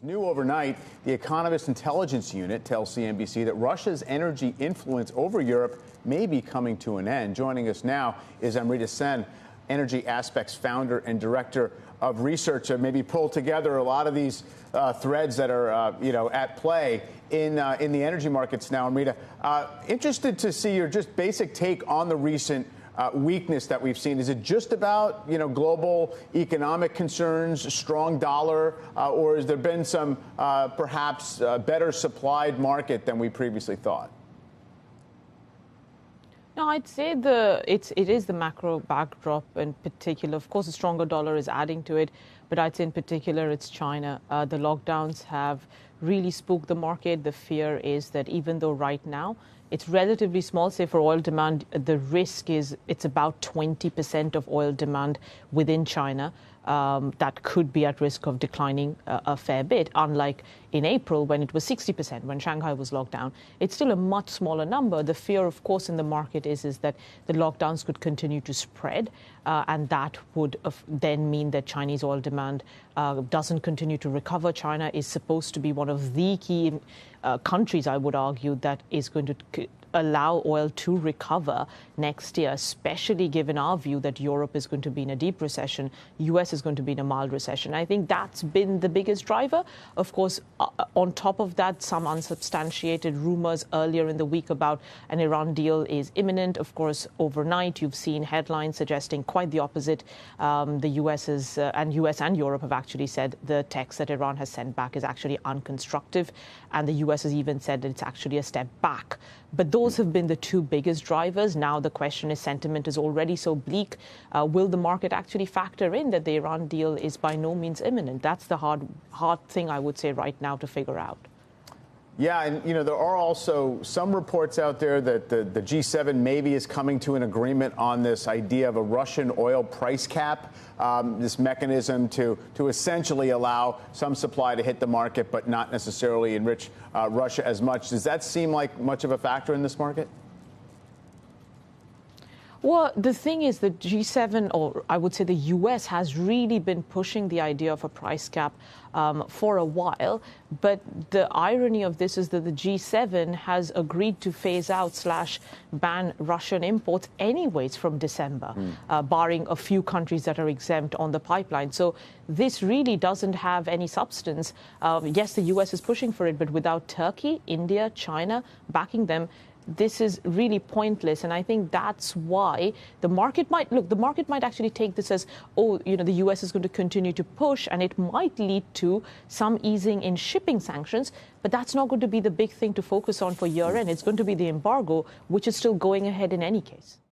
New overnight, the Economist Intelligence Unit tells CNBC that Russia's energy influence over Europe may be coming to an end. Joining us now is Amrita Sen, Energy Aspects founder and director of research, to maybe pull together a lot of these threads that are, at play in the energy markets now. Amrita, interested to see your just basic take on the recent weakness that we've seen. Is it just about, global economic concerns, strong dollar, or has there been some perhaps better supplied market than we previously thought? No, I'd say it is the macro backdrop in particular. Of course, a stronger dollar is adding to it, but I'd say in particular it's China. The lockdowns have really spooked the market. The fear is that even though right now it's relatively small, say for oil demand, the risk is it's about 20% of oil demand within China that could be at risk of declining a fair bit, unlike in April when it was 60%, when Shanghai was locked down. It's still a much smaller number. The fear, of course, in the market is that the lockdowns could continue to spread, and that would then mean that Chinese oil demand doesn't continue to recover. China is supposed to be one of the key countries, I would argue, that is going to allow oil to recover next year, especially given our view that Europe is going to be in a deep recession, US is going to be in a mild recession. I think that's been the biggest driver. Of course, on top of that, some unsubstantiated rumors earlier in the week about an Iran deal is imminent. Of course, overnight, you've seen headlines suggesting quite the opposite. The US and Europe have actually said the text that Iran has sent back is actually unconstructive, and the US has even said that it's actually a step back. But those have been the two biggest drivers. Now the question is, sentiment is already so bleak. Will the market actually factor in that the Iran deal is by no means imminent? That's the hard thing, I would say, right now to figure out. Yeah, and, there are also some reports out there that the G7 maybe is coming to an agreement on this idea of a Russian oil price cap, this mechanism to essentially allow some supply to hit the market, but not necessarily enrich Russia as much. Does that seem like much of a factor in this market? Well, the thing is that G7, or I would say the US, has really been pushing the idea of a price cap for a while. But the irony of this is that the G7 has agreed to phase out / ban Russian imports anyways from December, barring a few countries that are exempt on the pipeline. So this really doesn't have any substance. Yes, the US is pushing for it, but without Turkey, India, China backing them, this is really pointless. And I think that's why the market might actually take this as, the US is going to continue to push, and it might lead to some easing in shipping sanctions. But that's not going to be the big thing to focus on for year end. It's going to be the embargo, which is still going ahead in any case.